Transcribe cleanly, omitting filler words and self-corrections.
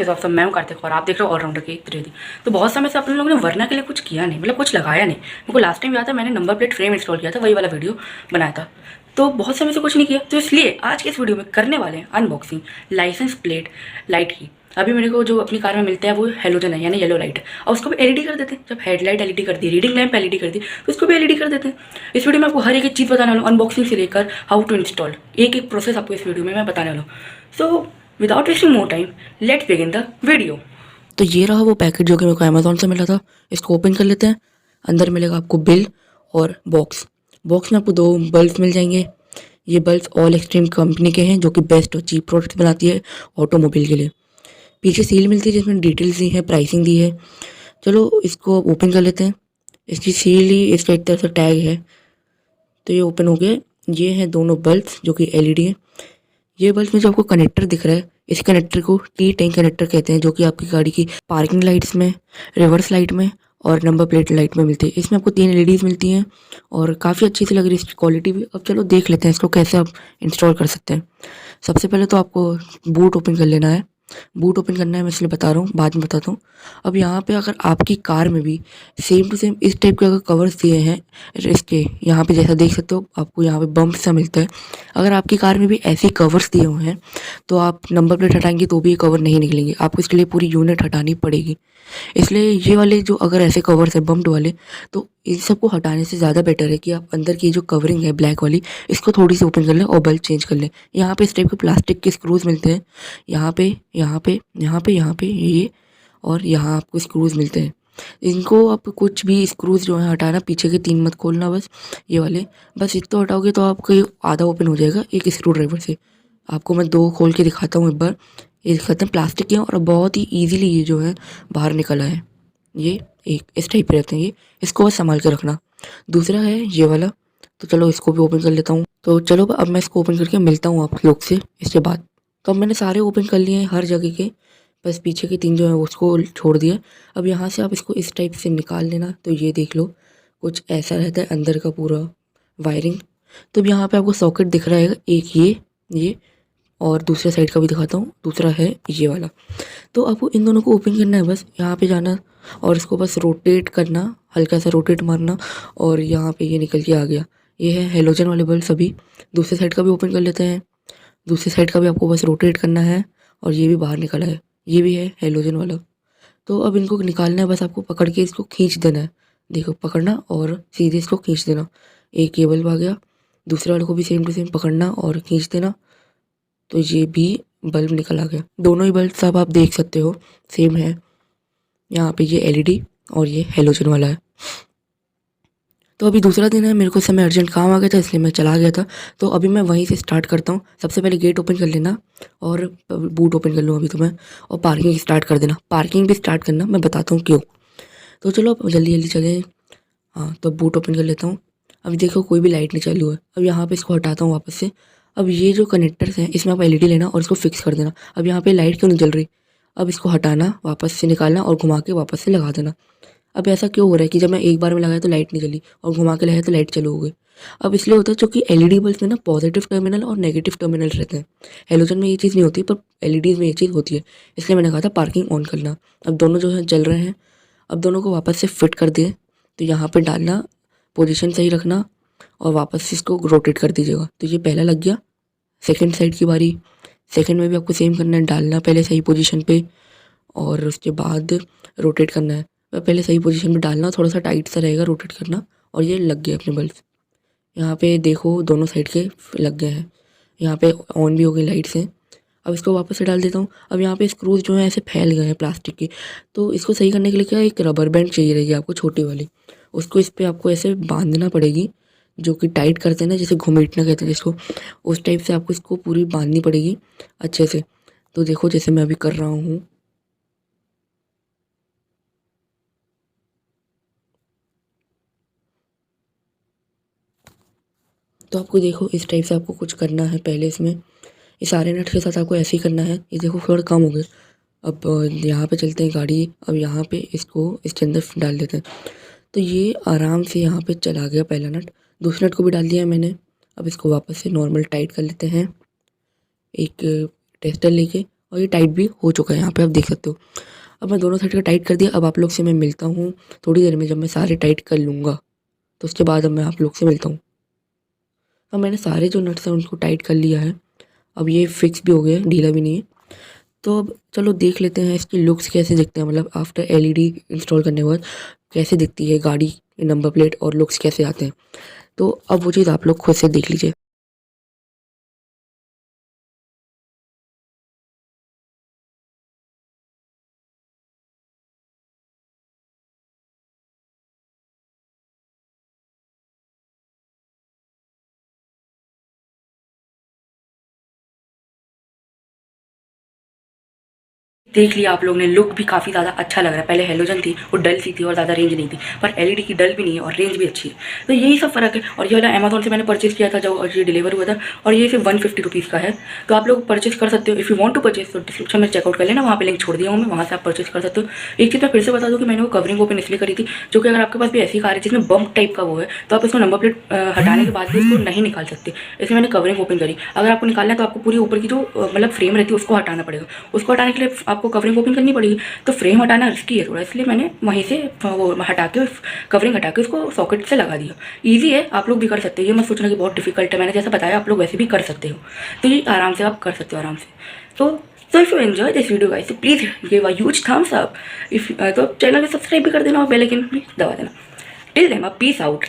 Is of मैं हूँ कार्तिक और आप देख रहे हो ऑलराउंडर की त्रिवेदी। तो बहुत समय से अपने लोगों ने वर्ना के लिए कुछ किया नहीं, मतलब कुछ लगाया नहीं। मेरे को लास्ट टाइम याद था मैंने नंबर प्लेट फ्रेम इंस्टॉल किया था, वही वाला वीडियो बनाया था। तो बहुत समय से कुछ नहीं किया, तो इसलिए आज के इस वीडियो में करने वाले हैं अनबॉक्सिंग लाइसेंस प्लेट लाइट की। अभी मेरे को जो अपनी कार में मिलता है वो हेलोजन है, यानी येलो लाइट है, और उसको भी एलईडी कर देते हैं। जब हेडलाइट एलईडी कर दी, रीडिंग लैंप एलईडी कर दी, तो उसको भी एलईडी कर देते हैं। इस वीडियो में आपको हर एक चीज़ बताने वाला हूँ, अनबॉक्सिंग से लेकर हाउ टू इंस्टॉल, एक एक प्रोसेस आपको इस वीडियो में मैं बताने वाला हूँ। So without wasting more time let's begin the video. तो ये रहा वो पैकेट जो कि मेरे को अमेजोन से मिला था। इसको ओपन कर लेते हैं। अंदर मिलेगा आपको बिल और बॉक्स में आपको 2 बल्ब मिल जाएंगे। ये बल्ब ऑल एक्सट्रीम कंपनी के हैं, जो कि बेस्ट और चीप प्रोडक्ट्स बनाती है ऑटोमोबाइल के लिए। पीछे सील मिलती है जिसमें डिटेल्स दी है, प्राइसिंग दी है। चलो इसको ओपन कर लेते हैं। इसकी सील ही इसका एक तरह से टैग है। तो ये ओपन हो गया। ये हैं दोनों बल्ब जो कि एलईडी है। ये बल्ब में जो आपको कनेक्टर दिख रहा है, इस कनेक्टर को टी टैंक कनेक्टर कहते हैं, जो कि आपकी गाड़ी की पार्किंग लाइट्स में, रिवर्स लाइट में और नंबर प्लेट लाइट में मिलती है। इसमें आपको 3 एलईडीज मिलती हैं और काफ़ी अच्छी सी लग रही है इसकी क्वालिटी भी। अब चलो देख लेते हैं इसको कैसे आप इंस्टॉल कर सकते हैं। सबसे पहले तो आपको बूट ओपन कर लेना है। बूट ओपन करना है, मैं इसलिए बता रहा हूँ, बाद में बताता हूँ। अब यहाँ पे अगर आपकी कार में भी सेम टू सेम इस टाइप के अगर कवर्स दिए हैं, इसके यहाँ पे जैसा देख सकते हो आपको यहाँ पे बम्प सा मिलता है। अगर आपकी कार में भी ऐसे कवर्स दिए हुए हैं तो आप नंबर प्लेट हटाएंगे तो भी ये कवर नहीं निकलेंगे, आपको इसके लिए पूरी यूनिट हटानी पड़ेगी। इसलिए ये वाले जो अगर ऐसे कवर्स है बम्प्ड वाले, तो इन सबको हटाने से ज़्यादा बेटर है कि आप अंदर की जो कवरिंग है ब्लैक वाली, इसको थोड़ी सी ओपन कर लें और बल्ब चेंज कर लें। यहाँ पे इस टाइप के प्लास्टिक के स्क्रूज मिलते हैं, यहाँ पे यहाँ पे यहाँ पे यहाँ पे ये, और यहाँ आपको स्क्रूज मिलते हैं। इनको आप कुछ भी स्क्रूज जो है हटाना, पीछे के 3 मत खोलना, बस ये वाले, बस इतना हटाओगे तो आपका ये आधा ओपन हो जाएगा एक स्क्रू ड्राइवर से। आपको मैं 2 खोल के दिखाता हूँ एक बार। ये दिखाते हैं प्लास्टिक के हैं और बहुत ही ईजिली ये जो है बाहर निकला है। ये एक इस टाइप पे रहते हैं ये, इसको बस संभाल के रखना। दूसरा है ये वाला, तो चलो इसको भी ओपन कर लेता हूँ। तो चलो अब मैं इसको ओपन करके मिलता हूँ आप लोग से इसके बाद। तो अब मैंने सारे ओपन कर लिए हैं हर जगह के, बस पीछे के 3 जो है उसको छोड़ दिया। अब यहाँ से आप इसको इस टाइप से निकाल लेना। तो ये देख लो कुछ ऐसा रहता है अंदर का पूरा वायरिंग। तो अब यहाँ पे आपको सॉकेट दिख रहा है, एक ये और दूसरे साइड का भी दिखाता हूँ, दूसरा है ये वाला। तो आपको इन दोनों को ओपन करना है, बस यहाँ पे जाना और इसको बस रोटेट करना, हल्का सा रोटेट मारना और यहाँ पे ये निकल के आ गया। ये है हेलोजन वाले बल्ब सभी। दूसरे साइड का भी ओपन कर लेते हैं। दूसरी साइड का भी आपको बस रोटेट करना है और ये भी बाहर निकला है, ये भी है हेलोजन वाला। तो अब इनको निकालना है, बस आपको पकड़ के इसको खींच देना है। देखो पकड़ना और सीधे इसको खींच देना। एक ये बल्ब आ गया, दूसरे वाले को भी सेम टू सेम पकड़ना और खींच देना। तो ये भी बल्ब निकल आ गया। दोनों ही बल्ब सब आप देख सकते हो सेम है। यहाँ पे ये एलईडी और ये हेलोजन वाला है। तो अभी दूसरा दिन है, मेरे को समय अर्जेंट काम आ गया था इसलिए मैं चला गया था। तो अभी मैं वहीं से स्टार्ट करता हूँ। सबसे पहले गेट ओपन कर लेना और बूट ओपन कर लूँ अभी तो मैं, और पार्किंग स्टार्ट कर देना। पार्किंग भी स्टार्ट करना, मैं बताता हूँ क्यों। तो चलो अब जल्दी जल्दी चले। हाँ तो बूट ओपन कर लेता हूँ। अभी देखो कोई भी लाइट नहीं चालू है। अब यहाँ पे इसको हटाता हूँ वापस से। अब ये जो कनेक्टर्स हैं इसमें आप एलईडी लेना और इसको फिक्स कर देना। अब यहाँ पे लाइट क्यों नहीं जल रही, अब इसको हटाना, वापस से निकालना और घुमा के वापस से लगा देना। अब ऐसा क्यों हो रहा है कि जब मैं एक बार में लगाया तो लाइट नहीं जली और घुमा के लगाया तो लाइट चालू हो गई। अब इसलिए होता है क्योंकि एलईडी बल्ब में ना पॉजिटिव टर्मिनल और नेगेटिव टर्मिनल रहते हैं। हेलोजन में ये चीज़ नहीं होती पर एलईडीज़ में ये चीज़ होती है, इसलिए मैंने कहा था पार्किंग ऑन करना। अब दोनों जो है जल रहे हैं। अब दोनों को वापस से फिट कर दिए। तो यहाँ पर डालना, पोजिशन सही रखना और वापस से इसको रोटेट कर दीजिएगा। तो ये पहला लग गया। सेकेंड साइड की बारी, सेकेंड में भी आपको सेम करना है, डालना पहले सही पोजीशन पे और उसके बाद रोटेट करना है। पहले सही पोजीशन पे डालना, थोड़ा सा टाइट सा रहेगा, रोटेट करना और ये लग गए अपने बल्ब। यहाँ पे देखो दोनों साइड के लग गए हैं। यहाँ पे ऑन भी हो गई लाइट्स हैं। अब इसको वापस से डाल देता हूँ। अब यहाँ पे स्क्रूज जो हैं ऐसे फैल गए हैं प्लास्टिक के, तो इसको सही करने के लिए क्या एक रबर बैंड चाहिए रहेगी आपको, छोटी वाली। उसको इस पर आपको ऐसे बांधना पड़ेगी, जो कि टाइट करते हैं ना, जैसे घुमेटना कहते हैं जिसको, उस टाइप से आपको इसको पूरी बांधनी पड़ेगी अच्छे से। तो देखो जैसे मैं अभी कर रहा हूँ। तो आपको देखो इस टाइप से आपको कुछ करना है पहले इसमें। ये सारे नट के साथ आपको ऐसे ही करना है। ये देखो थोड़ा कम हो गए। अब यहाँ पे चलते हैं गाड़ी। अब यहाँ पे इसको इसके अंदर डाल देते हैं। तो ये आराम से यहाँ पे चला गया पहला नट। दूसरे नट को भी डाल दिया है मैंने। अब इसको वापस से नॉर्मल टाइट कर लेते हैं एक टेस्टर लेके और ये टाइट भी हो चुका है, यहाँ पे आप देख सकते हो। अब मैं दोनों साइड का टाइट कर दिया। अब आप लोग से मैं मिलता हूँ थोड़ी देर में, जब मैं सारे टाइट कर लूँगा तो उसके बाद अब मैं आप लोग से मिलता हूँ। अब मैंने सारे जो नट्स हैं उनको टाइट कर लिया है। अब ये फिक्स भी हो गया है, ढीला भी नहीं है। तो अब चलो देख लेते हैं इसकी लुक्स कैसे दिखते हैं, मतलब आफ्टर एलईडी इंस्टॉल करने के बाद कैसे दिखती है गाड़ी, नंबर प्लेट और लुक्स कैसे आते हैं। तो अब वो चीज़ आप लोग खुद से देख लीजिए। देख लिया आप लोग ने, लुक भी काफ़ी ज़्यादा अच्छा लग रहा है। पहले हेलोजन थी, वो डल सी थी और ज़्यादा रेंज नहीं थी, पर एलईडी की डल भी नहीं है और रेंज भी अच्छी है। तो यही सब फ़र्क है। और ये वाला अमेजोन से मैंने परचेज़ किया था, जो और ये डिलीवर हुआ था, और ये सिर्फ 150 रुपीज़ का है। तो आप लोग परचेज़ कर सकते हो। If you want to purchase तो डिस्क्रिप्शन में चेकआउट कर लेना, वहाँ पे लिंक छोड़ दिया हूँ मैं, वहाँ से आप परचेज़ कर सकते हो। एक चीज़ मैं फिर से बता दूँ कि मैंने वो कवरिंग ओपन इसलिए करी थी, जो कि अगर आपके पास भी ऐसी कार है जिसमें बम्प टाइप का वो है, तो आप इसको नंबर प्लेट हटाने के बाद भी इसको नहीं निकाल सकते। इसलिए मैंने कवरिंग ओपन करी। अगर आपको निकालना है तो आपको पूरी ऊपर की जो मतलब फ्रेम रहती है उसको हटाना पड़ेगा। उसको हटाने के लिए आपको कवरिंग ओपन करनी पड़ेगी। तो फ्रेम हटाना रिस्की है थोड़ा, इसलिए मैंने वहीं से वो हटा के कवरिंग हटा के उसको सॉकेट से लगा दिया। ईजी है, आप लोग भी कर सकते हो। ये मत सोचना कि बहुत डिफिकल्ट है, मैंने जैसा बताया आप लोग वैसे भी कर सकते हो। तो ये आराम से आप कर सकते हो आराम से। तो if you enjoy this video guys, तो please give a huge thumbs up. If तो चैनल को सब्सक्राइब भी कर देना और बेल आइकन भी दबा देना। Till then, peace out.